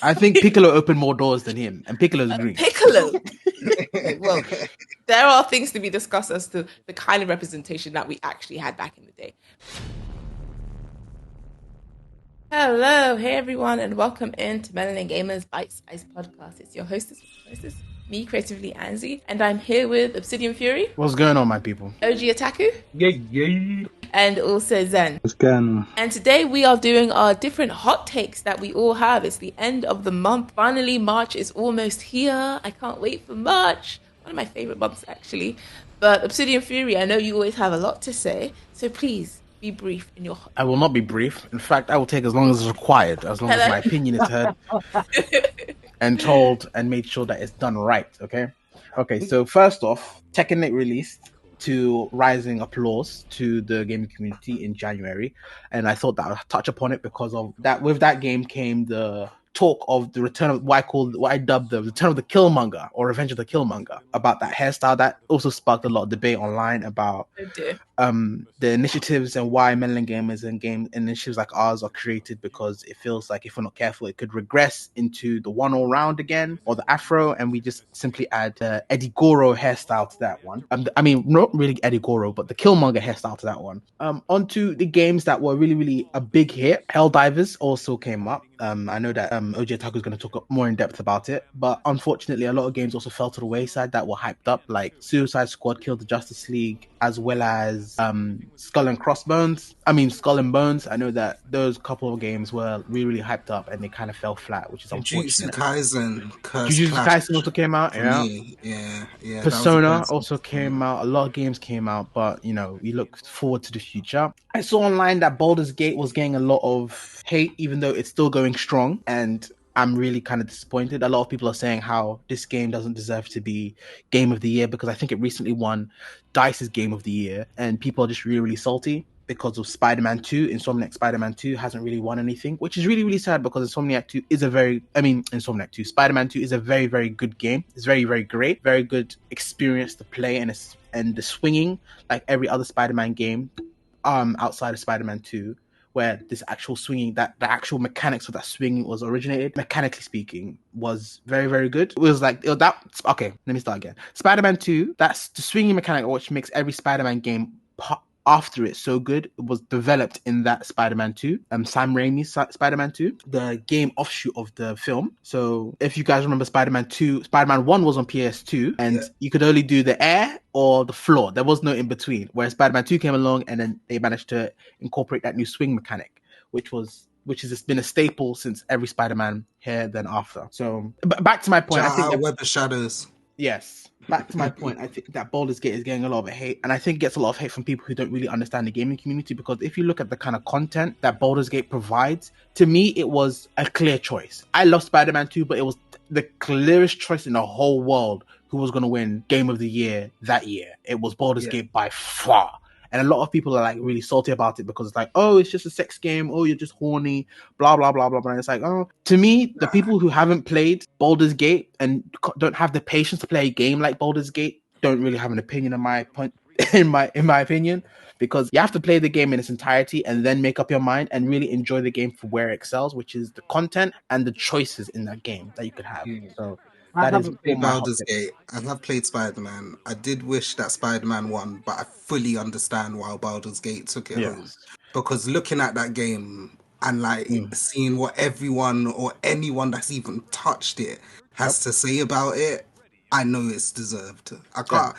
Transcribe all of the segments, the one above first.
I think Piccolo opened more doors than him, and Piccolo's green. Piccolo. Well, there are things to be discussed as to the kind of representation that we actually had back in the day. Hello, hey everyone, and welcome into Melanin Gamers Bite Size Podcast. It's your hostess, me, creatively Anzi, and I'm here with Obsidian Fury. What's going on, my people? OG Otaku. Yeah. And also Zen. What's going on? And today we are doing our different hot takes that we all have. It's the end of the month. Finally, March is almost here. I can't wait for March. One of my favorite months, actually. But Obsidian Fury, I know you always have a lot to say, so please be brief in your... I will not be brief. In fact, I will take as long as is required, as long as my opinion is heard and told and made sure that it's done right, okay? Okay, so first off, Tekken released to rising applause to the gaming community in January, and I thought that I'd touch upon it because of that. With that game came the talk of the return of what I dubbed the return of the Killmonger or Revenge of the Killmonger, about that hairstyle. That also sparked a lot of debate online about the initiatives and why Melanin Gamers and game initiatives like ours are created, because it feels like if we're not careful it could regress into the one all round again, or the afro, and we just simply add Eddie Goro hairstyle to that one. I mean, not really Eddie Goro, but the Killmonger hairstyle to that one. Onto the games that were really a big hit. Helldivers also came up. I know that OG Otaku is going to talk more in depth about it, but unfortunately a lot of games also fell to the wayside that were hyped up, like Suicide Squad Killed the Justice League, as well as Skull and Bones. I know that those couple of games were really hyped up and they kind of fell flat, which is unfortunate. Jujutsu Kaisen also came out. Yeah. Persona also came out. A lot of games came out, but you know, we look forward to the future. I saw online that Baldur's Gate was getting a lot of hate, even though it's still going strong, and I'm really kind of disappointed. A lot of people are saying how this game doesn't deserve to be Game of the Year, because I think it recently won DICE's Game of the Year, and people are just really salty because of Spider-Man 2. Insomniac Spider-Man 2 hasn't really won anything, which is really sad, because Spider-Man 2 is a very good game. It's very great, very good experience to play, and the swinging, like every other Spider-Man game outside of Spider-Man 2, where this actual swinging, that the actual mechanics of that swinging was originated, mechanically speaking, was very good. It was like, okay, let me start again. Spider-Man 2, that's the swinging mechanic which makes every Spider-Man game after it so good. It was developed in that Spider-Man 2, Sam Raimi's Spider-Man 2, the game offshoot of the film. So if you guys remember Spider-Man 2, Spider-Man 1 was on PS2, and you could only do the air or the floor. There was no in between. Whereas Spider-Man 2 came along, and then they managed to incorporate that new swing mechanic, which has been a staple since every Spider-Man here then after. So back to my point. I think Web of Shadows. Yes. Back to my point, I think that Baldur's Gate is getting a lot of hate, and I think it gets a lot of hate from people who don't really understand the gaming community, because if you look at the kind of content that Baldur's Gate provides, to me, it was a clear choice. I love Spider-Man 2, but it was the clearest choice in the whole world who was going to win Game of the Year that year. It was Baldur's Gate by far. And a lot of people are like really salty about it because it's like, oh, it's just a sex game. Oh, you're just horny, blah, blah, blah, blah, blah. And it's like, oh, to me, the people who haven't played Baldur's Gate and don't have the patience to play a game like Baldur's Gate don't really have an opinion in my opinion, because you have to play the game in its entirety and then make up your mind and really enjoy the game for where it excels, which is the content and the choices in that game that you could have. So I haven't played Baldur's Gate. I have played Spider-Man. I did wish that Spider-Man won, but I fully understand why Baldur's Gate took it home. Because looking at that game and like seeing what everyone or anyone that's even touched it has to say about it, I know it's deserved. I can't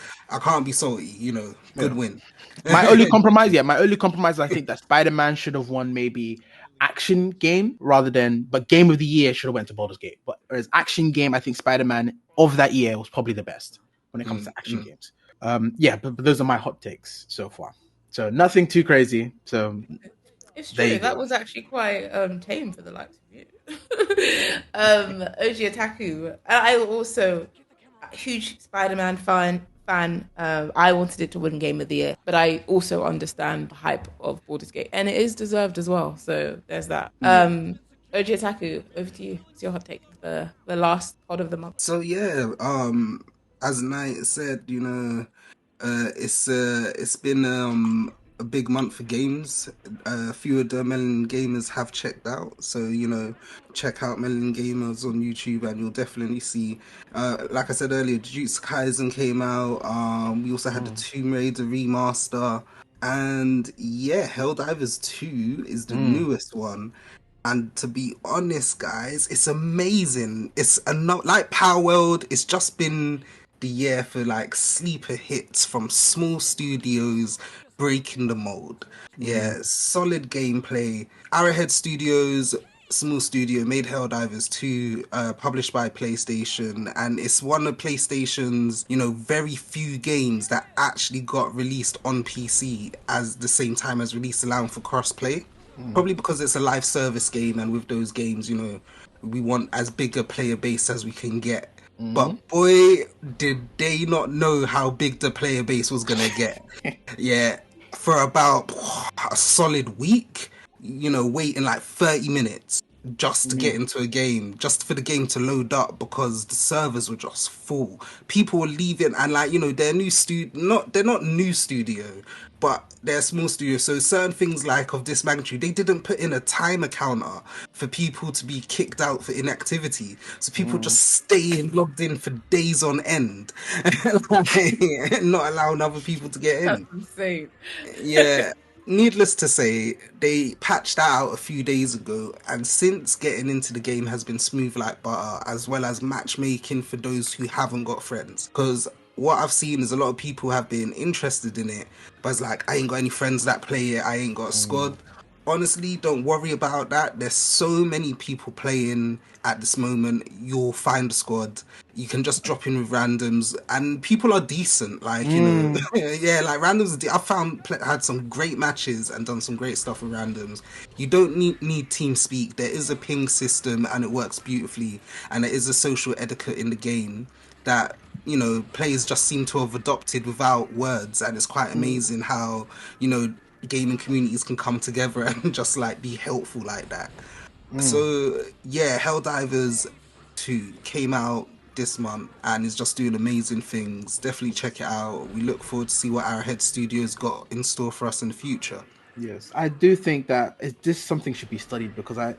be salty, you know. Good win. My only compromise, I think that Spider-Man should have won maybe action game but Game of the Year should have went to Baldur's Gate. But as action game, I think Spider-Man of that year was probably the best when it comes to action games. But those are my hot takes so far. So nothing too crazy. So it's true. That was actually quite tame for the likes of you. OG Otaku. I also a huge Spider-Man fan. I wanted it to win Game of the Year, but I also understand the hype of Baldur's Gate, and it is deserved as well. So there's that. OG Otaku, over to you. What's your hot take? The last pod of the month. So as Knight said, you know, it's been a big month for games. A few of the Melanin Gamers have checked out, so check out Melanin Gamers on YouTube, and you'll definitely see. Like I said earlier, Jujutsu Kaisen came out. We also had the Tomb Raider remaster, and yeah, Helldivers 2 is the newest one. And to be honest, guys, it's amazing. It's not like Power World. It's just been the year for like sleeper hits from small studios breaking the mold. Yeah, solid gameplay. Arrowhead Studios, small studio, made Helldivers 2, published by PlayStation, and it's one of PlayStation's, very few games that actually got released on PC as the same time as release, allowing for crossplay. Probably because it's a live service game, and with those games, we want as big a player base as we can get. But boy, did they not know how big the player base was gonna get. Yeah, for about a solid week, waiting like 30 minutes just to get into a game, just for the game to load up because the servers were just full. People were leaving, and like, they're they're not new studio, but they're small studio. So certain things like of this magnitude, they didn't put in a timer counter for people to be kicked out for inactivity. So people just staying logged in for days on end, like, not allowing other people to get in. That's insane. Yeah. Needless to say, they patched that out a few days ago, and since getting into the game has been smooth like butter, as well as matchmaking for those who haven't got friends. Because what I've seen is a lot of people have been interested in it, but it's like, I ain't got any friends that play it, I ain't got a squad. Honestly, don't worry about that. There's so many people playing at this moment. You'll find a squad. You can just drop in with randoms, and people are decent. Like, yeah, like randoms. I found had some great matches and done some great stuff with randoms. You don't need TeamSpeak. There is a ping system, and it works beautifully. And there is a social etiquette in the game that players just seem to have adopted without words, and it's quite amazing how gaming communities can come together and just like be helpful like that. So yeah, Helldivers 2 came out this month and is just doing amazing things. Definitely check it out. We look forward to see what Arrowhead Studios got in store for us in the future. Yes, I do think that this something should be studied, because I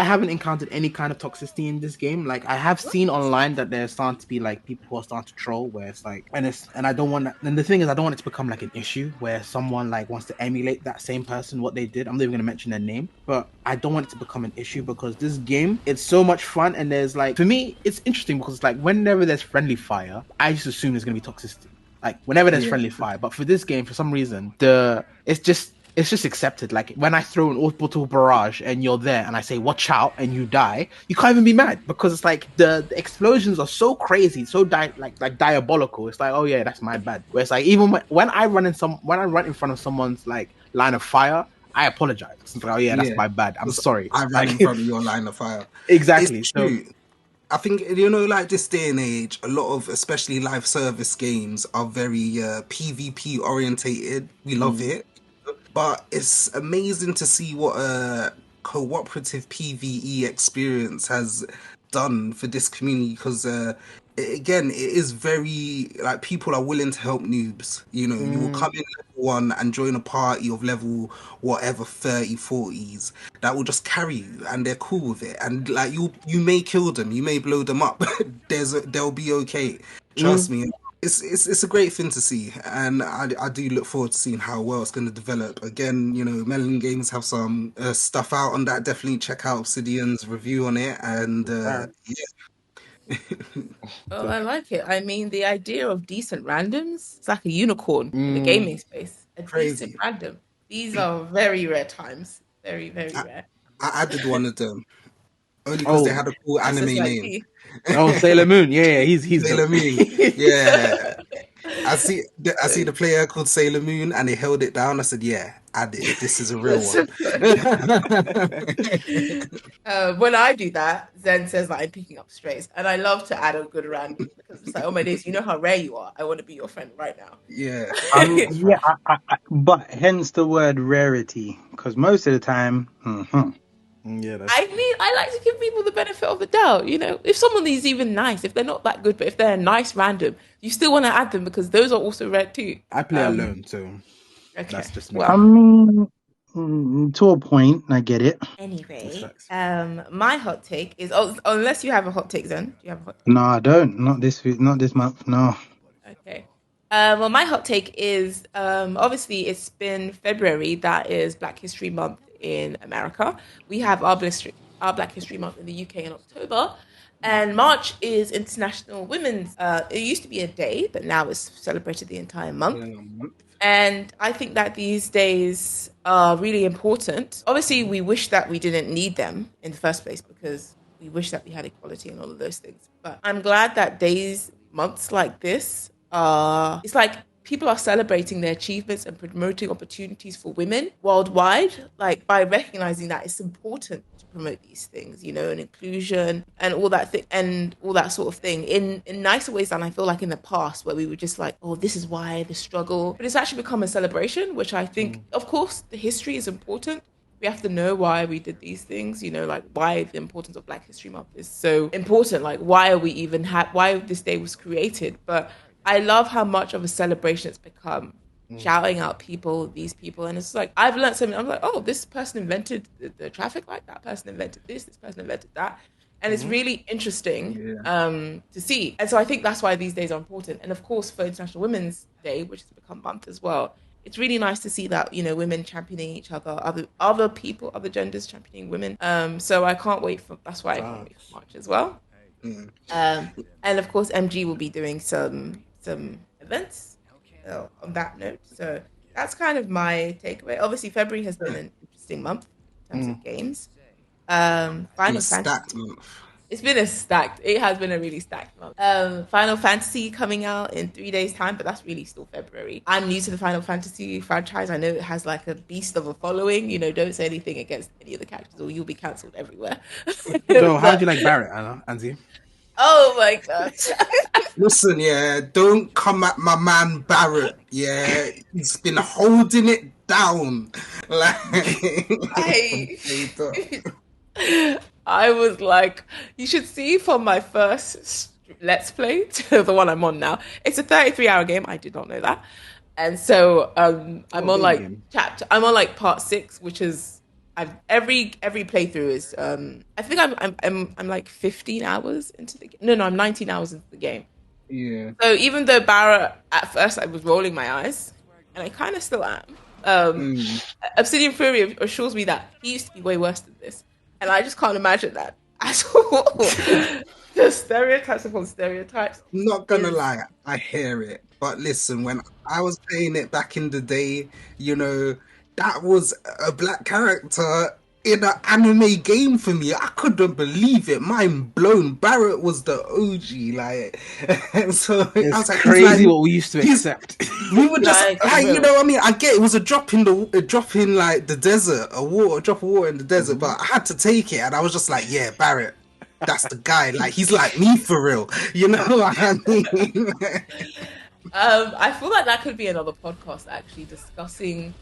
haven't encountered any kind of toxicity in this game. Like, I have seen online that there's starting to be like people who are starting to troll, where it's like, and I don't want that. And the thing is, I don't want it to become like an issue where someone like wants to emulate that same person, what they did. I'm not even going to mention their name, but I don't want it to become an issue, because this game, it's so much fun, and there's like, for me, it's interesting because like whenever there's friendly fire, I just assume there's going to be toxicity. Like whenever there's friendly fire, but for this game, for some reason, it's just accepted. Like when I throw an orbital barrage and you're there, and I say "watch out" and you die, you can't even be mad, because it's like the explosions are so crazy, so like diabolical. It's like, oh yeah, that's my bad. Where it's like, even when I run in front of someone's like line of fire, I apologize. It's like, oh yeah, that's my bad. I'm sorry. I ran in front of your line of fire. Exactly. It's true. I think, like this day and age, a lot of, especially live service games, are very PvP orientated. We love it. But it's amazing to see what a cooperative PvE experience has done for this community, because again, it is very like, people are willing to help noobs. You will come in level 1 and join a party of level whatever 30, 40s that will just carry you, and they're cool with it. And like, you may kill them, you may blow them up, they'll be okay. Trust me. It's a great thing to see, and I do look forward to seeing how well it's going to develop. Again, Melanin Games have some stuff out on that. Definitely check out Obsidian's review on it, and yeah. Oh, I like it. I mean, the idea of decent randoms, it's like a unicorn in the gaming space. A decent random. These are very rare times. Very, very rare. I added one of them. Only because they had a cool anime name. Oh, Sailor Moon. Yeah, he's Sailor Moon. Yeah. I see the player called Sailor Moon, and he held it down. I said, yeah, add it. This is a real one. When I do that, Zen says that I'm picking up strays, and I love to add a good random, because it's like, oh my days, you know how rare you are. I want to be your friend right now. Yeah. Yeah, but hence the word rarity, because most of the time, yeah, I mean, I like to give people the benefit of the doubt. If someone is even nice, if they're not that good, but if they're a nice random, you still want to add them, because those are also rare too. I play alone, so Okay. That's just well. I mean, to a point, I get it. Anyway, my hot take is unless you have a hot take, Zen. Do you have a hot take? No, I don't. Not this week. Not this month. No. Okay. Well, my hot take is obviously it's been February. That is Black History Month in America. We have our Black History Month in the UK in October. And March is International Women's. It used to be a day, but now it's celebrated the entire month. And I think that these days are really important. Obviously, we wish that we didn't need them in the first place because we wish that we had equality and all of those things. But I'm glad that months like this, it's like people are celebrating their achievements and promoting opportunities for women worldwide, like by recognizing that it's important to promote these things, and inclusion and all that and all that sort of thing in nicer ways than I feel like in the past, where we were just like, oh, this is why the struggle. But it's actually become a celebration, which I think, of course, the history is important. We have to know why we did these things, like why the importance of Black History Month is so important. Like why this day was created. But I love how much of a celebration it's become, shouting out these people. And it's like, I've learned something. I'm like, oh, this person invented the traffic light. That person invented this person invented that. And it's really interesting to see. And so I think that's why these days are important. And of course, for International Women's Day, which has become month as well, it's really nice to see that, women championing each other, other people, other genders championing women. So I can't wait that's why I can't wait for March as well. And of course, MG will be doing some events on that note. So that's kind of my takeaway. Obviously, February has been an interesting month in terms of games. Final Fantasy. It has been a really stacked month. Final Fantasy coming out in 3 days' time, but that's really still February. I'm new to the Final Fantasy franchise. I know it has like a beast of a following. Don't say anything against any of the characters or you'll be cancelled everywhere. So how do you like Barrett, Anzi? Oh my god. Listen, don't come at my man Barrett. Yeah, he's been holding it down. I was like, you should see from my first Let's Play to the one I'm on now. It's a 33-hour game. I did not know that. And so I'm on like part 6, which is every playthrough is I think I'm like 15 hours into the game. No, I'm 19 hours into the game. Yeah. So even though Barrett at first I was rolling my eyes, and I kind of still am. Obsidian Fury assures me that he used to be way worse than this. And I just can't imagine that at all. The stereotypes upon stereotypes. Not gonna lie, I hear it. But listen, when I was playing it back in the day, that was a black character in an anime game for me. I couldn't believe it. Mind blown. Barrett was the OG, like. So it's I was like, crazy what we used to accept. We were just I get it was a drop in like the desert, drop of water in the desert, but I had to take it, and I was just like, yeah, Barrett, that's the guy. Like he's like me for real. You know what I mean? I feel like that could be another podcast actually discussing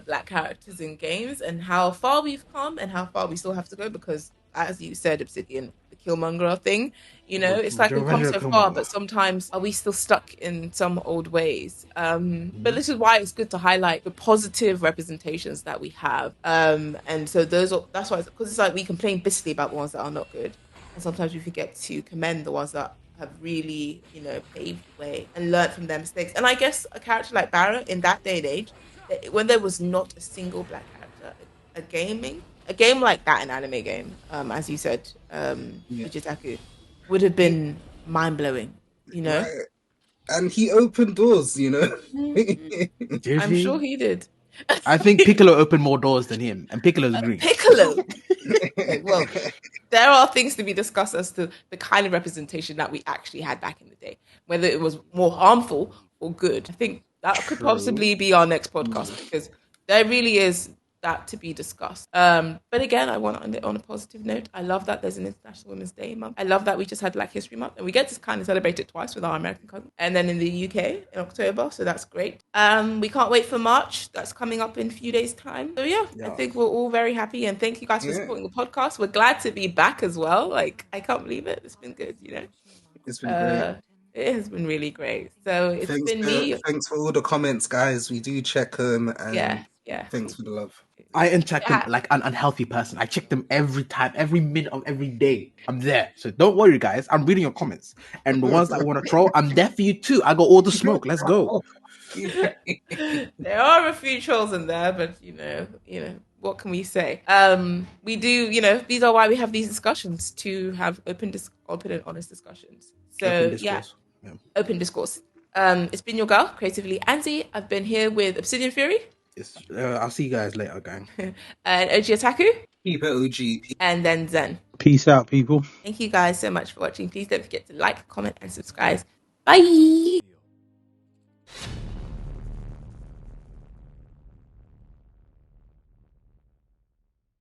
black characters in games and how far we've come and how far we still have to go, because as you said, Obsidian, the Killmonger thing, it's like we've come so far, but sometimes are we still stuck in some old ways? But this is why it's good to highlight the positive representations that we have. And so that's why, because it's like we complain bitterly about the ones that are not good, and sometimes we forget to commend the ones that have really, paved the way and learned from their mistakes. And I guess a character like Barrett in that day and age, when there was not a single black character, a game like that, an anime game, as you said, Fujitaku, would have been mind-blowing, Right. And he opened doors, I'm sure he did. I think Piccolo opened more doors than him, and Piccolo's green. Piccolo! Well, there are things to be discussed as to the kind of representation that we actually had back in the day, whether it was more harmful or good. I think that could possibly be our next podcast, because there really is that to be discussed. But again, I want to end it on a positive note. I love that there's an International Women's Day month. I love that we just had Black History Month, and we get to kind of celebrate it twice with our American cousins, and then in the UK in October, so that's great. We can't wait for March. That's coming up in a few days' time. So yeah, I think we're all very happy, and thank you guys for supporting the podcast. We're glad to be back as well. Like, I can't believe it. It's been good, It's been great. It has been really great. So it's been me. Thanks for all the comments, guys. We do check them, and thanks for the love. I uncheck them like an unhealthy person. I check them every time, every minute of every day. I'm there. So don't worry, guys. I'm reading your comments. And the ones that want to troll, I'm there for you too. I got all the smoke. Let's go. There are a few trolls in there, but you know, what can we say? We do, these are why we have these discussions, to have open and honest discussions. So open discourse. It's been your girl, Creatively Anzi. I've been here with Obsidian Fury. I'll see you guys later, gang. And OG Otaku. Keep it OG. And then Zen. Peace out, people. Thank you guys so much for watching. Please don't forget to like, comment, and subscribe. Bye.